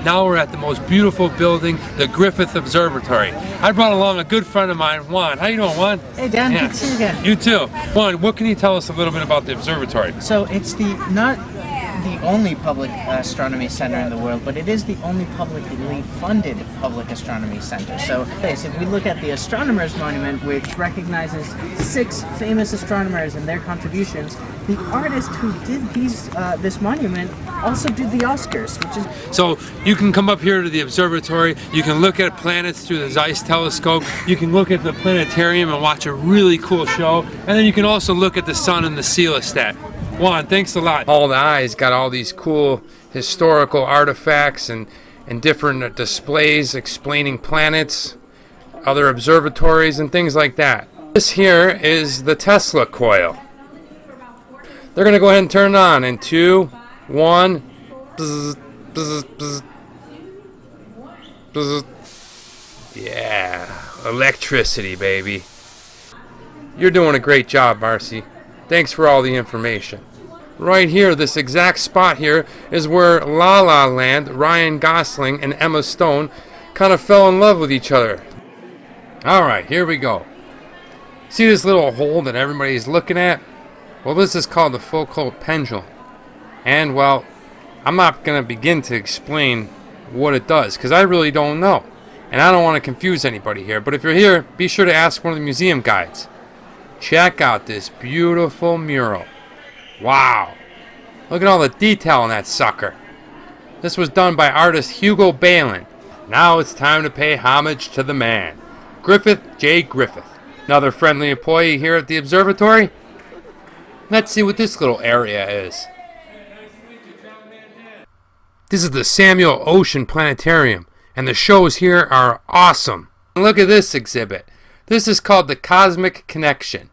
Now we're at the most beautiful building, the Griffith Observatory. I brought along a good friend of mine, Juan. How you doing, Juan? Hey Dan, good to see you again. You too. Juan, what can you tell us a little bit about the observatory? So it's not the only public astronomy center in the world, but it is the only publicly funded public astronomy center. So if we look at the Astronomers Monument, which recognizes 6 famous astronomers and their contributions, the artist who did this monument also did the Oscars, which is... So you can come up here to the observatory, you can look at planets through the Zeiss telescope, you can look at the Planetarium and watch a really cool show, and then you can also look at the sun and the coelostat. Juan, thanks a lot. All the Eyes got all these cool historical artifacts and different displays explaining planets, other observatories, and things like that. This here is the Tesla coil. They're going to go ahead and turn it on in 2, 1. Bzz, bzz, bzz, bzz. Yeah, electricity, baby. You're doing a great job, Marcy. Thanks for all the information. Right here, this exact spot here is where La La Land, Ryan Gosling and Emma Stone kind of fell in love with each other. Alright, here we go. See this little hole that everybody's looking at? Well, this is called the Foucault pendulum. And, well, I'm not going to begin to explain what it does, because I really don't know. And I don't want to confuse anybody here, but if you're here, be sure to ask one of the museum guides. Check out this beautiful mural. Wow. Look at all the detail in that sucker. This was done by artist Hugo Balin. Now it's time to pay homage to the man, Griffith J. Griffith. Another friendly employee here at the observatory. Let's see what this little area is. This is the Samuel Ocean Planetarium, and the shows here are awesome. Look at this exhibit. This is called the Cosmic Connection.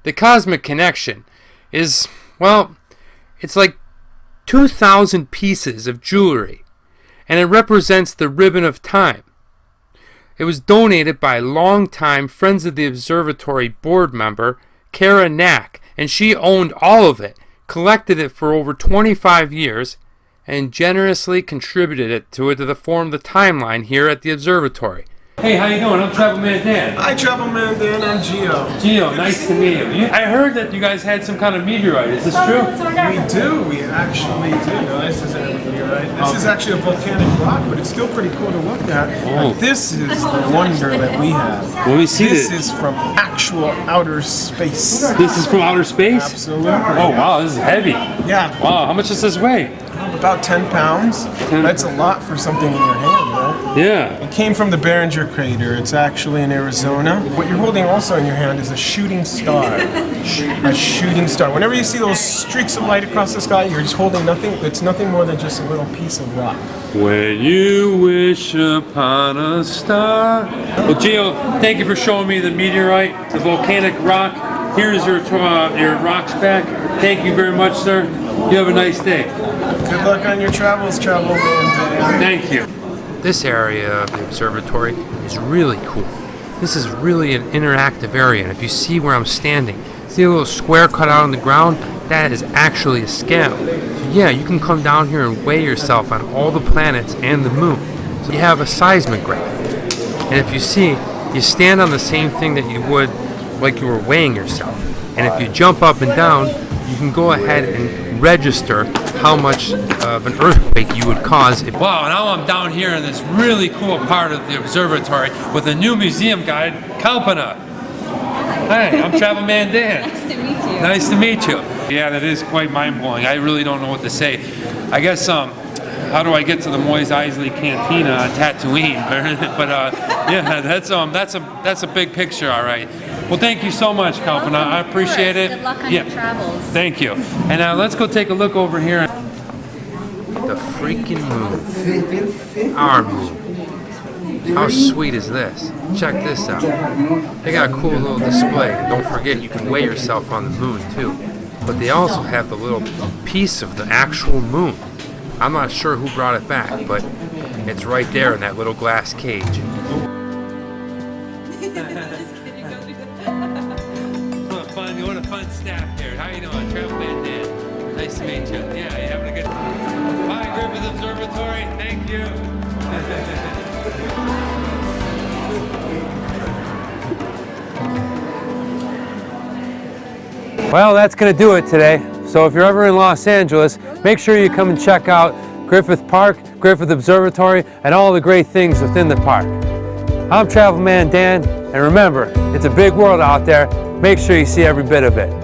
The Cosmic Connection is, well, it's like 2,000 pieces of jewelry, and it represents the ribbon of time. It was donated by longtime Friends of the Observatory board member Kara Knack, and she owned all of it, collected it for over 25 years, and generously contributed it to the form of the timeline here at the observatory. Hey, how you doing? I'm Travel Man Dan. Hi, Travel Man Dan. I'm Gio. Gio, nice to meet you. I heard that you guys had some kind of meteorite. Is this true? We do. We actually do. No, this isn't a meteorite. This is actually a volcanic rock, but it's still pretty cool to look at. Oh. This is the wonder that we have. Let me see this. This is from actual outer space. This is from outer space? Absolutely. Oh, wow, this is heavy. Yeah. Wow, how much does this weigh? About 10 pounds. That's a lot for something in your hand, right? Yeah. It came from the Barringer crater. It's actually in Arizona. What you're holding also in your hand is a shooting star. A shooting star. Whenever you see those streaks of light across the sky, you're just holding nothing. It's nothing more than just a little piece of rock. When you wish upon a star. Well, Gio, thank you for showing me the meteorite, the volcanic rock. Here's your rocks back. Thank you very much, sir. You have a nice day. Good luck on your travels, Travel Man. Thank you. This area of the observatory is really cool. This is really an interactive area, and if you see where I'm standing, see a little square cut out on the ground? That is actually a scale. So yeah, you can come down here and weigh yourself on all the planets and the moon. So you have a seismograph. And if you see, you stand on the same thing that you would like you were weighing yourself. And if you jump up and down, you can go ahead and register how much of an earthquake you would cause. Wow, now I'm down here in this really cool part of the observatory with a new museum guide, Kalpana. Hi, I'm Travel Man Dan. Nice to meet you. Nice to meet you. Yeah, that is quite mind-blowing. I really don't know what to say. I guess, how do I get to the Moise Isley Cantina on Tatooine? But yeah, that's a big picture, all right. Well, thank you so much, Kalpana. I appreciate it. Good luck on your travels. Thank you. And let's go take a look over here. The freaking moon. Our moon. How sweet is this? Check this out. They got a cool little display. Don't forget, you can weigh yourself on the moon, too. But they also have the little piece of the actual moon. I'm not sure who brought it back, but it's right there in that little glass cage. What a fun staff here. How you doing? Travel Man Dan. Nice to meet you. Yeah, you having a good time? Bye, Griffith. Griffith Observatory. Thank you. Well, that's going to do it today. So if you're ever in Los Angeles, make sure you come and check out Griffith Park, Griffith Observatory, and all the great things within the park. I'm Travel Man Dan, and remember, it's a big world out there. Make sure you see every bit of it.